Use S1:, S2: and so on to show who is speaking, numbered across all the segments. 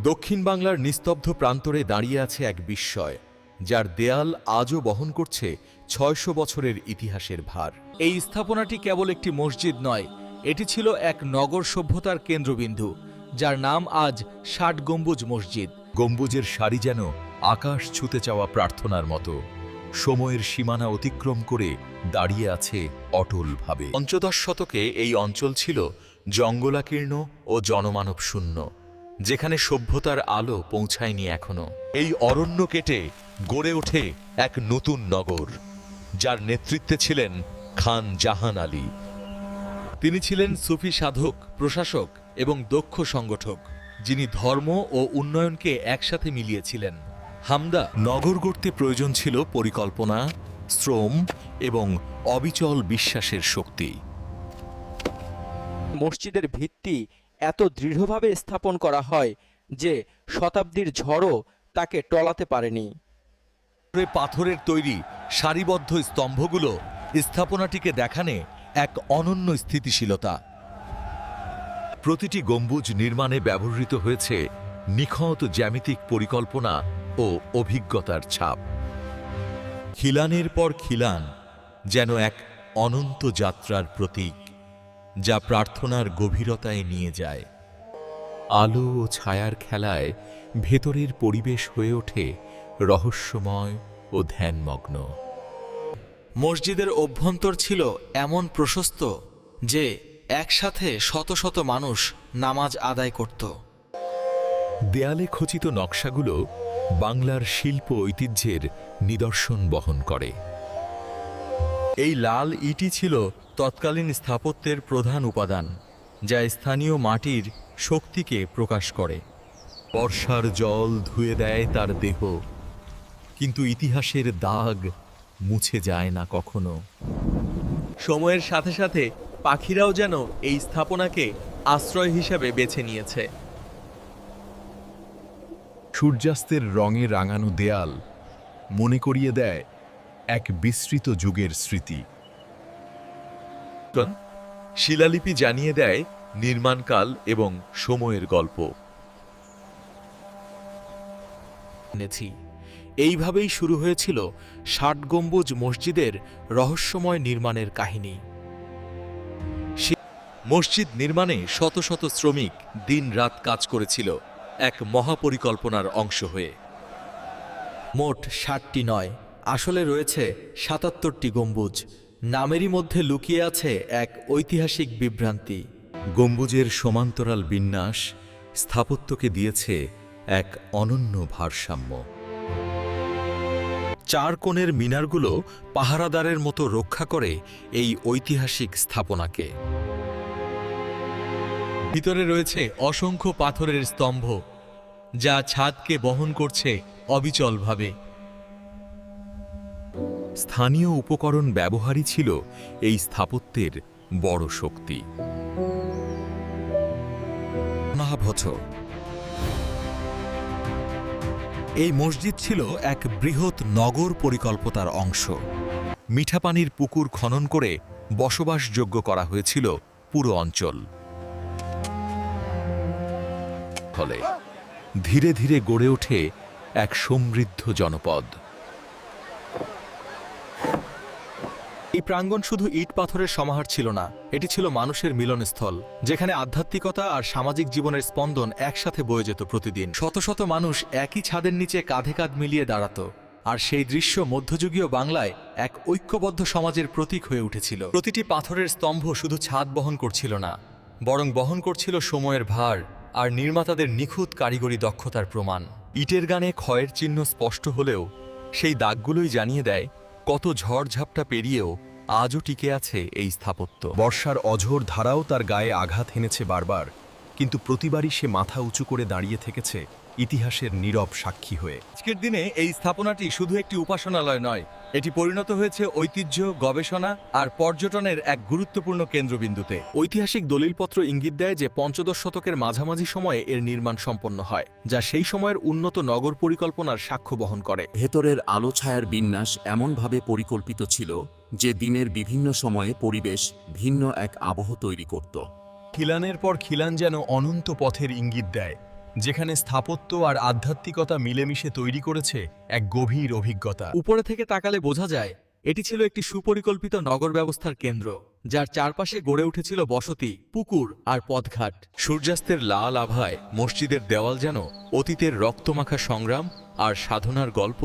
S1: দক্ষিণ বাংলার নিস্তব্ধ প্রান্তরে দাঁড়িয়ে আছে এক বিস্ময়, যার দেয়াল আজও বহন করছে ৬০০ বছরের ইতিহাসের ভার।
S2: এই স্থাপনাটি কেবল একটি মসজিদ নয়, এটি ছিল এক নগর সভ্যতার কেন্দ্রবিন্দু, যার নাম আজ ৬০ গম্বুজ মসজিদ।
S1: গম্বুজের সারি যেন আকাশ ছুঁতে চাওয়া প্রার্থনার মতো সময়ের সীমানা অতিক্রম করে দাঁড়িয়ে আছে অটলভাবে। পঞ্চদশ শতকে এই অঞ্চল ছিল জঙ্গলাকীর্ণ ও জনমানব শূন্য, যেখানে সভ্যতার আলো পৌঁছায়নি এখনো। এই অরণ্য কেটে গড়ে ওঠে এক নতুন নগর, যার নেতৃত্বে ছিলেন খান জাহান আলী।
S2: তিনি ছিলেন সুফি সাধক, প্রশাসক এবং দক্ষ সংগঠক, যিনি ধর্ম ও উন্নয়নকে একসাথে মিলিয়েছিলেন।
S1: হামদা নগর গড়তে প্রয়োজন ছিল পরিকল্পনা, শ্রম এবং অবিচল বিশ্বাসের শক্তি।
S3: মসজিদের ভিত্তি এত দৃঢ়ভাবে স্থাপন করা হয় যে শতাব্দীর ঝড়ও তাকে টলাতে পারেনি।
S1: পাথরের তৈরি সারিবদ্ধ স্তম্ভগুলো স্থাপনাটিকে দেখানে এক অনন্য স্থিতিশীলতা। প্রতিটি গম্বুজ নির্মাণে ব্যবহৃত হয়েছে নিখুঁত জ্যামিতিক পরিকল্পনা ও অভিজ্ঞতার ছাপ। খিলানের পর খিলান যেন এক অনন্ত যাত্রার প্রতীক, যা প্রার্থনার গভীরতায় নিয়ে যায়। আলো ও ছায়ার খেলায় ভেতরের পরিবেশ হয়ে ওঠে রহস্যময় ও ধ্যানমগ্ন।
S2: মসজিদের অভ্যন্তর ছিল এমন প্রশস্ত যে একসাথে শত শত মানুষ নামাজ আদায় করত।
S1: দেয়ালে খচিত নকশাগুলো বাংলার শিল্প ঐতিহ্যের নিদর্শন বহন করে।
S2: এই লাল ইটই ছিল তৎকালীন স্থাপত্যের প্রধান উপাদান, যা স্থানীয় মাটির শক্তিকে প্রকাশ করে।
S1: বর্ষার জল ধুয়ে দেয় তার দেহ, কিন্তু ইতিহাসের দাগ মুছে যায় না কখনো।
S2: সময়ের সাথে সাথে পাখিরাও যেন এই স্থাপনাকে আশ্রয় হিসেবে বেছে নিয়েছে।
S1: সূর্যাস্তের রঙে রাঙানো দেয়াল মনে করিয়ে দেয় এক বিস্তৃত যুগের স্মৃতি। শিলালিপি জানিয়ে দেয় নির্মাণকাল এবং সময়ের গল্প।
S2: এইভাবেই শুরু হয়েছিল ৬০ গম্বুজ মসজিদের রহস্যময় নির্মাণের কাহিনী।
S1: মসজিদ নির্মাণে শত শত শ্রমিক দিন-রাত কাজ করেছিল এক মহাপরিকল্পনার অংশ হয়ে।
S2: মোট ৬০টি নয়, আসলে রয়েছে ৭৭টি গম্বুজ। নামেরই মধ্যে লুকিয়ে আছে এক ঐতিহাসিক বিভ্রান্তি।
S1: গম্বুজের সমান্তরাল বিন্যাস স্থাপত্যকে দিয়েছে এক অনন্য ভারসাম্য। চার কোণের মিনারগুলো পাহারাদারের মতো রক্ষা করে এই ঐতিহাসিক স্থাপনাকে।
S2: ভিতরে রয়েছে অসংখ্য পাথরের স্তম্ভ, যা ছাদকে বহন করছে অবিচলভাবে।
S1: স্থানীয় উপকরণ ব্যবহারই ছিল এই স্থাপত্যের বড় শক্তি। এই মসজিদ ছিল এক বৃহৎ নগর পরিকল্পনার অংশ। মিঠাপানির পুকুর খনন করে বসবাসযোগ্য করা হয়েছিল পুরো অঞ্চল। ফলে ধীরে ধীরে গড়ে ওঠে এক সমৃদ্ধ জনপদ।
S2: এই প্রাঙ্গণ শুধু ইট পাথরের সমাহার ছিল না, এটি ছিল মানুষের মিলনস্থল, যেখানে আধ্যাত্মিকতা আর সামাজিক জীবনের স্পন্দন একসাথে বয়ে যেত প্রতিদিন। শত শত মানুষ একই ছাদের নিচে কাঁধে কাঁধ মিলিয়ে দাঁড়াত, আর সেই দৃশ্য মধ্যযুগীয় বাংলায় এক ঐক্যবদ্ধ সমাজের প্রতীক হয়ে উঠেছিল। প্রতিটি পাথরের স্তম্ভ শুধু ছাদ বহন করছিল না, বরং বহন করছিল সময়ের ভার আর নির্মাতাদের নিখুঁত কারিগরি দক্ষতার প্রমাণ।
S1: ইটের গানে ক্ষয়ের চিহ্ন স্পষ্ট হলেও সেই দাগগুলোই জানিয়ে দেয় কত ঝড়ঝাপটা পেরিয়েও আজও টিকে আছে এই স্থাপত্য। বর্ষার অঝোর ধারাও তার গায়ে আঘাত হেনেছে বারবার, কিন্তু প্রতিবারই সে মাথা উঁচু করে দাঁড়িয়ে থেকেছে ইতিহাসের নীরব সাক্ষী হয়ে।
S2: আজকের দিনে এই স্থাপনাটি শুধু একটি উপাসনালয় নয়, এটি পরিণত হয়েছে ঐতিহ্য, গবেষণা আর পর্যটনের এক গুরুত্বপূর্ণ কেন্দ্রবিন্দুতে। ঐতিহাসিক দলিলপত্র ইঙ্গিত দেয় যে পঞ্চদশ শতকের মাঝামাঝি সময়ে এর নির্মাণ সম্পন্ন হয়, যা সেই সময়ের উন্নত নগর পরিকল্পনার সাক্ষ্য বহন করে।
S4: ভেতরের আলো ছায়ার বিন্যাস এমনভাবে পরিকল্পিত ছিল যে দিনের বিভিন্ন সময়ে পরিবেশ ভিন্ন এক আবহ তৈরি করত।
S1: খিলানের পর খিলান যেন অনন্ত পথের ইঙ্গিত দেয়, যেখানে স্থাপত্য আর আধ্যাত্মিকতা মিলেমিশে তৈরি করেছে এক গভীর অভিজ্ঞতা।
S2: উপরে থেকে তাকালে বোঝা যায় এটি ছিল একটি সুপরিকল্পিত নগর ব্যবস্থার কেন্দ্র, যার চারপাশে গড়ে উঠেছিল বসতি, পুকুর আর পথঘাট।
S1: সূর্যাস্তের লাল আভায় মসজিদের দেওয়াল যেন অতীতের রক্তমাখা সংগ্রাম আর সাধনার গল্প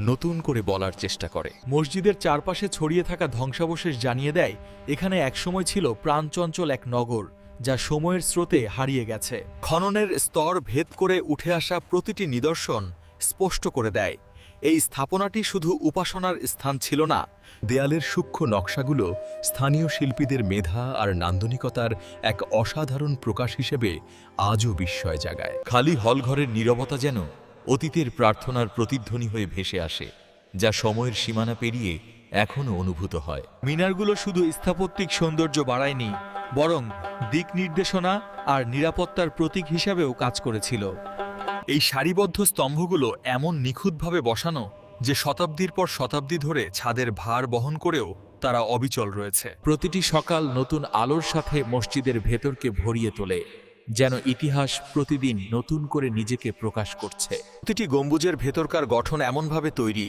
S1: নতুন করে বলার চেষ্টা করে।
S2: মসজিদের চারপাশে ছড়িয়ে থাকা ধ্বংসাবশেষ জানিয়ে দেয় এখানে একসময় ছিল প্রাণচঞ্চল এক নগর, যা সময়ের স্রোতে হারিয়ে গেছে। খননের স্তর ভেদ করে উঠে আসা প্রতিটি নিদর্শন স্পষ্ট করে দেয় এই স্থাপনাটি শুধু উপাসনার স্থান ছিল না,
S1: দেয়ালের সূক্ষ্ম নকশাগুলো স্থানীয় শিল্পীদের মেধা আর নান্দনিকতার এক অসাধারণ প্রকাশ হিসেবে আজও বিস্ময় জাগায়। খালি হলঘরের নীরবতা যেন অতীতের প্রার্থনার প্রতিধ্বনি হয়ে ভেসে আসে, যা সময়ের সীমানা পেরিয়ে এখনও অনুভূত হয়।
S2: মিনারগুলো শুধু স্থাপত্যিক সৌন্দর্য বাড়ায়নি, বরং দিক নির্দেশনা আর নিরাপত্তার প্রতীক হিসাবেও কাজ করেছিল।
S1: এই সারিবদ্ধ স্তম্ভগুলো এমন নিখুঁতভাবে বসানো যে শতাব্দীর পর শতাব্দী ধরে ছাদের ভার বহন করেও তারা অবিচল রয়েছে।
S2: প্রতিটি সকাল নতুন আলোর সাথে মসজিদের ভেতরকে ভরিয়ে তোলে, যেন ইতিহাস প্রতিদিন নতুন করে নিজেকে প্রকাশ করছে।
S1: প্রতিটি গম্বুজের ভেতরকার গঠন এমনভাবে তৈরি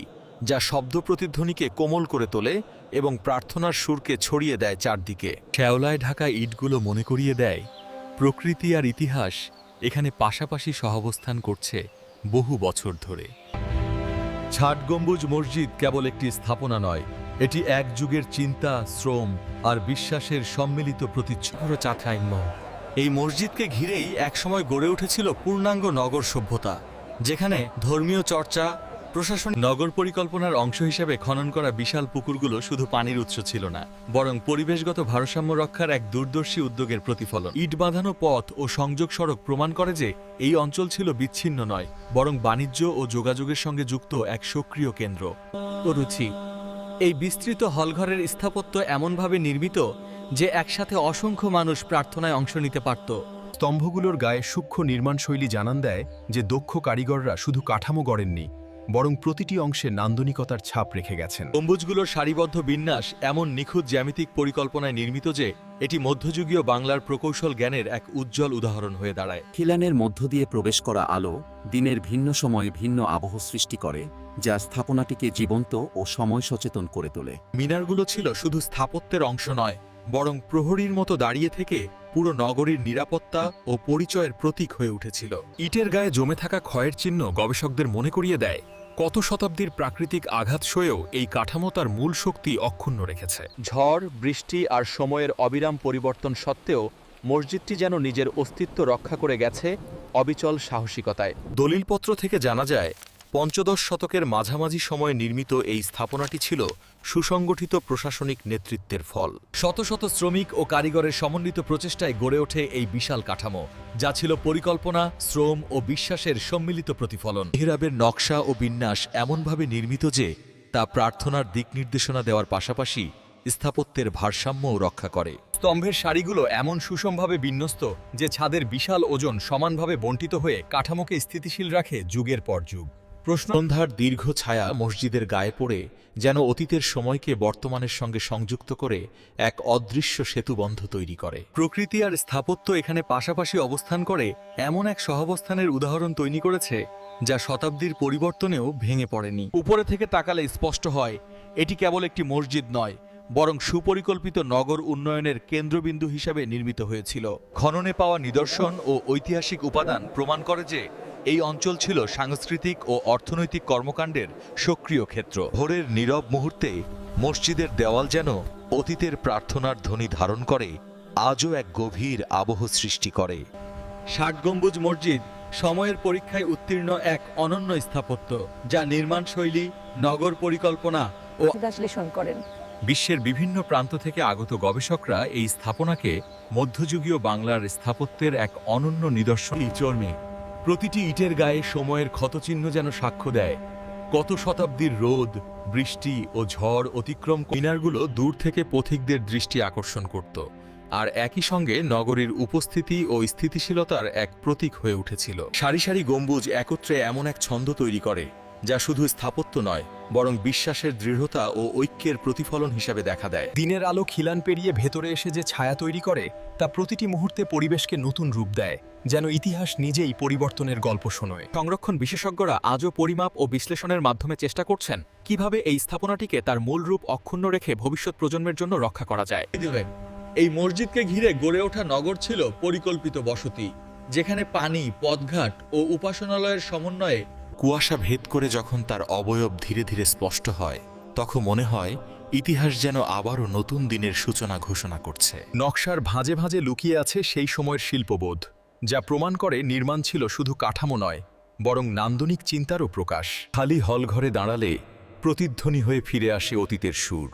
S1: যা শব্দ প্রতিধ্বনিকে কোমল করে তোলে এবং প্রার্থনার সুরকে ছড়িয়ে দেয় চারদিকে। শ্যাওলায় ঢাকা ইটগুলো মনে করিয়ে দেয় প্রকৃতি আর ইতিহাস এখানে পাশাপাশি সহাবস্থান করছে বহু বছর ধরে। ষাট গম্বুজ মসজিদ কেবল একটি স্থাপনা নয়, এটি এক যুগের চিন্তা, শ্রম আর বিশ্বাসের সম্মিলিত প্রতিচ্ছবি।
S2: এই মসজিদকে ঘিরেই একসময় গড়ে উঠেছিল পূর্ণাঙ্গ নগর সভ্যতা, যেখানে ধর্মীয় চর্চা, প্রশাসনিক নগর পরিকল্পনার অংশ হিসেবে খনন করা বিশাল পুকুরগুলো শুধু পানির উৎস ছিল না, বরং পরিবেশগত ভারসাম্য রক্ষার এক দূরদর্শী উদ্যোগের প্রতিফলন। ইট বাঁধানো পথ ও সংযোগ সড়ক প্রমাণ করে যে এই অঞ্চল ছিল বিচ্ছিন্ন নয়, বরং বাণিজ্য ও যোগাযোগের সঙ্গে যুক্ত এক সক্রিয় কেন্দ্র। রুচি এই বিস্তৃত হলঘরের স্থাপত্য এমনভাবে নির্মিত যে একসাথে অসংখ্য মানুষ প্রার্থনায় অংশ নিতে পারত।
S1: স্তম্ভগুলোর গায়ে সূক্ষ্ম নির্মাণশৈলী জানান দেয় যে দক্ষ কারিগররা শুধু কাঠামো গড়েননি, বরং প্রতিটি অংশে নান্দনিকতার ছাপ রেখে গেছেন।
S2: গম্বুজগুলোর সারিবদ্ধ বিন্যাস এমন নিখুঁত জ্যামিতিক পরিকল্পনায় নির্মিত যে এটি মধ্যযুগীয় বাংলার প্রকৌশল জ্ঞানের এক উজ্জ্বল উদাহরণ হয়ে দাঁড়ায়।
S4: খিলানের মধ্য দিয়ে প্রবেশ করা আলো দিনের ভিন্ন সময়ে ভিন্ন আবহ সৃষ্টি করে, যা স্থাপনাটিকে জীবন্ত ও সময় সচেতন করে তোলে।
S2: মিনারগুলো ছিল শুধু স্থাপত্যের অংশ নয়, বরং প্রহরীর মতো দাঁড়িয়ে থেকে পুরো নগরীর নিরাপত্তা ও পরিচয়ের প্রতীক হয়ে উঠেছিল।
S1: ইটের গায়ে জমে থাকা ক্ষয়ের চিহ্ন গবেষকদের মনে করিয়ে দেয় কত শতাব্দীর প্রাকৃতিক আঘাত সয়েও এই কাঠামো তার মূল শক্তি অক্ষুণ্ণ রেখেছে।
S3: ঝড়, বৃষ্টি আর সময়ের অবিরাম পরিবর্তন সত্ত্বেও মসজিদটি যেন নিজের অস্তিত্ব রক্ষা করে গেছে অবিচল সাহসিকতায়।
S1: দলিলপত্র থেকে জানা যায় পঞ্চদশ শতকের মাঝামাঝি সময়ে নির্মিত এই স্থাপনাটি ছিল সুসংগঠিত প্রশাসনিক নেতৃত্বের ফল।
S2: শত শত শ্রমিক ও কারিগরের সমন্বিত প্রচেষ্টায় গড়ে ওঠে এই বিশাল কাঠামো, যা ছিল পরিকল্পনা, শ্রম ও বিশ্বাসের সম্মিলিত প্রতিফলন।
S1: মিহরাবের নকশা ও বিন্যাস এমনভাবে নির্মিত যে তা প্রার্থনার দিক নির্দেশনা দেওয়ার পাশাপাশি স্থাপত্যের ভারসাম্যও রক্ষা করে।
S2: স্তম্ভের সারিগুলো এমন সুষমভাবে বিন্যস্ত যে ছাদের বিশাল ওজন সমানভাবে বণ্টিত হয়ে কাঠামোকে স্থিতিশীল রাখে যুগের পর যুগ।
S1: সন্ধ্যার দীর্ঘ ছায়া মসজিদের গায়ে পড়ে যেন অতীতের সময়কে বর্তমানের সঙ্গে সংযুক্ত করে এক অদৃশ্য সেতুবন্ধ তৈরি করে।
S2: প্রকৃতি আর স্থাপত্য এখানে পাশাপাশি অবস্থান করে এমন এক সহাবস্থানের উদাহরণ তৈরি করেছে যা শতাব্দীর পরিবর্তনেও ভেঙে পড়েনি। উপরে থেকে তাকালে স্পষ্ট হয় এটি কেবল একটি মসজিদ নয়, বরং সুপরিকল্পিত নগর উন্নয়নের কেন্দ্রবিন্দু হিসাবে নির্মিত হয়েছিল। খননে পাওয়া নিদর্শন ও ঐতিহাসিক উপাদান প্রমাণ করে যে এই অঞ্চল ছিল সাংস্কৃতিক ও অর্থনৈতিক কর্মকাণ্ডের সক্রিয় ক্ষেত্র।
S1: ভোরের নীরব মুহূর্তে মসজিদের দেওয়াল যেন অতীতের প্রার্থনার ধ্বনি ধারণ করে, আজও এক গভীর আবহ সৃষ্টি করে।
S2: ৬০ গম্বুজ মসজিদ সময়ের পরীক্ষায় উত্তীর্ণ এক অনন্য স্থাপত্য, যা নির্মাণশৈলী, নগর পরিকল্পনা ও
S5: বিশ্লেষণ করেন।
S1: বিশ্বের বিভিন্ন প্রান্ত থেকে আগত গবেষকরা এই স্থাপনাকে মধ্যযুগীয় বাংলার স্থাপত্যের এক অনন্য নিদর্শন চর্মে। প্রতিটি ইটের গায়ে সময়ের ক্ষতচিহ্ন যেন সাক্ষ্য দেয় কত শতাব্দীর রোদ, বৃষ্টি ও ঝড় অতিক্রম। মিনারগুলো দূর থেকে পথিকদের দৃষ্টি আকর্ষণ করত, আর একই সঙ্গে নগরীর উপস্থিতি ও স্থিতিশীলতার এক প্রতীক হয়ে উঠেছিল। সারি সারি গম্বুজ একত্রে এমন এক ছন্দ তৈরি করে
S2: যা শুধু স্থাপত্য নয় বরং বিশ্বাসের দৃঢ়তা ও ঐক্যের প্রতিফলন হিসাবে দেখা দেয়। দিনের আলো খিলান পেরিয়ে ভেতরে এসে যে ছায়া তৈরি করে তা প্রতিটি মুহূর্তে পরিবেশকে নতুন রূপ দেয়, যেন ইতিহাস নিজেই পরিবর্তনের গল্প শোনায়। সংরক্ষণ বিশেষজ্ঞরা আজও পরিমাপ ও বিশ্লেষণের মাধ্যমে চেষ্টা করছেন কিভাবে এই স্থাপনাটিকে তার মূল রূপ অক্ষুণ্ণ রেখে ভবিষ্যৎ প্রজন্মের জন্য রক্ষা করা যায়।
S5: এই মসজিদকে ঘিরে গড়ে ওঠা নগর ছিল পরিকল্পিত বসতি, যেখানে পানি, পথঘাট ও উপাসনালয়ের সমন্বয়ে
S1: কুয়াশা ভেদ করে যখন তার অবয়ব ধীরে ধীরে স্পষ্ট হয়, তখন মনে হয় ইতিহাস যেন আবারও নতুন দিনের সূচনা ঘোষণা করছে।
S2: নকশার ভাঁজে ভাঁজে লুকিয়ে আছে সেই সময়ের শিল্পবোধ, যা প্রমাণ করে নির্মাণ ছিল শুধু কাঠামো নয় বরং নান্দনিক চিন্তারও প্রকাশ।
S1: খালি হলঘরে দাঁড়ালে প্রতিধ্বনি হয়ে ফিরে আসে অতীতের সুর,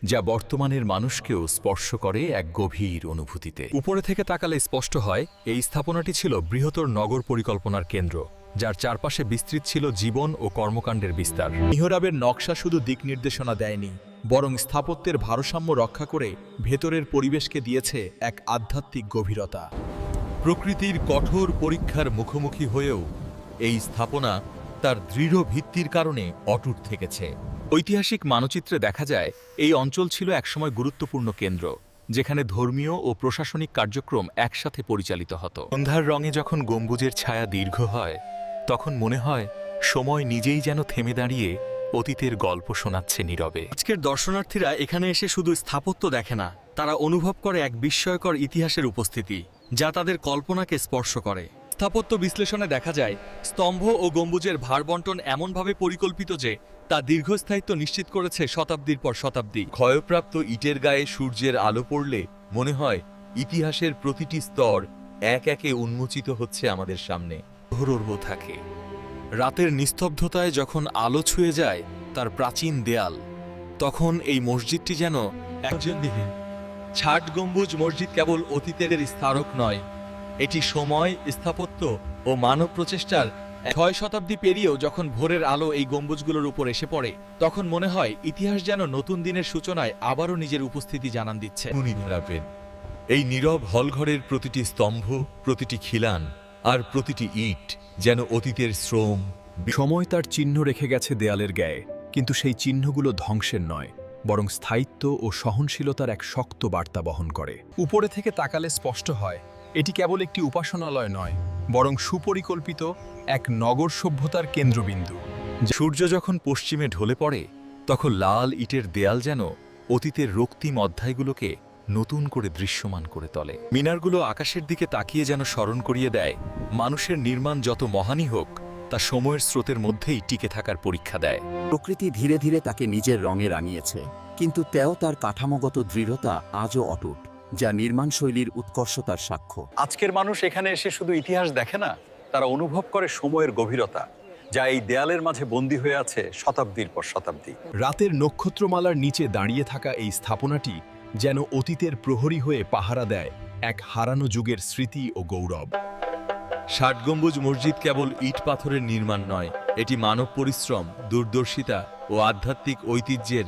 S1: যা বর্তমানের মানুষকেও স্পর্শ করে এক গভীর অনুভূতিতে।
S2: উপরে থেকে তাকালে স্পষ্ট হয় এই স্থাপনাটি ছিল বৃহত্তর নগর পরিকল্পনার কেন্দ্র, যার চারপাশে বিস্তৃত ছিল জীবন ও কর্মকাণ্ডের বিস্তার। মিহরাবের নকশা শুধু দিক নির্দেশনা দেয়নি, বরং স্থাপত্যের ভারসাম্য রক্ষা করে ভেতরের পরিবেশকে দিয়েছে এক আধ্যাত্মিক গভীরতা।
S1: প্রকৃতির কঠোর পরীক্ষার মুখোমুখি হয়েও এই স্থাপনা তার দৃঢ় ভিত্তির কারণে অটুট থেকেছে।
S2: ঐতিহাসিক মানচিত্রে দেখা যায় এই অঞ্চল ছিল একসময় গুরুত্বপূর্ণ কেন্দ্র, যেখানে ধর্মীয় ও প্রশাসনিক কার্যক্রম একসাথে পরিচালিত হতো।
S1: সন্ধ্যার রঙে যখন গম্বুজের ছায়া দীর্ঘ হয়, তখন মনে হয় সময় নিজেই যেন থেমে দাঁড়িয়ে অতীতের গল্প শোনাচ্ছে নীরবে।
S2: আজকের দর্শনার্থীরা এখানে এসে শুধু স্থাপত্য দেখে না, তারা অনুভব করে এক বিস্ময়কর ইতিহাসের উপস্থিতি, যা তাদের কল্পনাকে স্পর্শ করে। স্থাপত্য বিশ্লেষণে দেখা যায় স্তম্ভ ও গম্বুজের ভারবণ্টন এমনভাবে পরিকল্পিত যে তা দীর্ঘস্থায়িত্ব নিশ্চিত করেছে শতাব্দীর পর শতাব্দী।
S1: ক্ষয়প্রাপ্ত ইটের গায়ে সূর্যের আলো পড়লে মনে হয় ইতিহাসের প্রতিটি স্তর এক একে উন্মোচিত হচ্ছে আমাদের সামনে।
S2: প্রহরব থাকে রাতের নিস্তব্ধতায় যখন আলো ছুঁয়ে যায় তার প্রাচীন দেয়াল, তখন এই মসজিদটি যেন
S5: একজন দিকে ছাট গম্বুজ মসজিদ কেবল অতীতের স্মারক নয়, এটি সময়, স্থাপত্য ও মানব প্রচেষ্টার 6 শতাব্দী পেরিয়েও যখন ভোরের আলো এই গম্বুজগুলোর উপর এসে পড়ে, তখন মনে হয় ইতিহাস যেন নতুন দিনের সূচনায় আবারও নিজের উপস্থিতি জানান দিচ্ছে।
S1: এই নীরব হলঘরের প্রতিটি স্তম্ভ, প্রতিটি খিলান আর প্রতিটি ইট যেন অতীতের শ্রম।
S2: সময় তার চিহ্ন রেখে গেছে দেয়ালের গায়ে, কিন্তু সেই চিহ্নগুলো ধ্বংসের নয় বরং স্থায়িত্ব ও সহনশীলতার এক শক্ত বার্তা বহন করে। উপরে থেকে তাকালে স্পষ্ট হয় এটি কেবল একটি উপাসনালয় নয়, বরং সুপরিকল্পিত এক নগর সভ্যতার কেন্দ্রবিন্দু।
S1: সূর্য যখন পশ্চিমে ঢলে পড়ে, তখন লাল ইটের দেয়াল যেন অতীতের রক্তিম অধ্যায়গুলোকে নতুন করে দৃশ্যমান করে তোলে। মিনারগুলো আকাশের দিকে তাকিয়ে যেন স্মরণ করিয়ে দেয় মানুষের নির্মাণ যত মহানই হোক, তা সময়ের স্রোতের মধ্যেই টিকে থাকার পরীক্ষা দেয়।
S4: প্রকৃতি ধীরে ধীরে তাকে নিজের রঙে রাঙিয়েছে, কিন্তু তেও তার কাঠামোগত দৃঢ়তা আজও অটুট, যা নির্মাণশৈলীর উৎকর্ষতার সাক্ষ্য।
S6: আজকের মানুষ এখানে এসে শুধু ইতিহাস দেখে না, তারা অনুভব করে সময়ের গভীরতা, যা এই দেয়ালের মাঝে বন্দী হয়ে আছে শতাব্দীর পর শতাব্দী।
S2: রাতের নক্ষত্রমালার নিচে দাঁড়িয়ে থাকা এই স্থাপনাটি যেন অতীতের প্রহরী হয়ে পাহারা দেয় এক হারানো যুগের স্মৃতি ও গৌরব।
S5: ষাট গম্বুজ মসজিদ কেবল ইট পাথরের নির্মাণ নয়, এটি মানব পরিশ্রম, দূরদর্শিতা ও আধ্যাত্মিক ঐতিহ্যের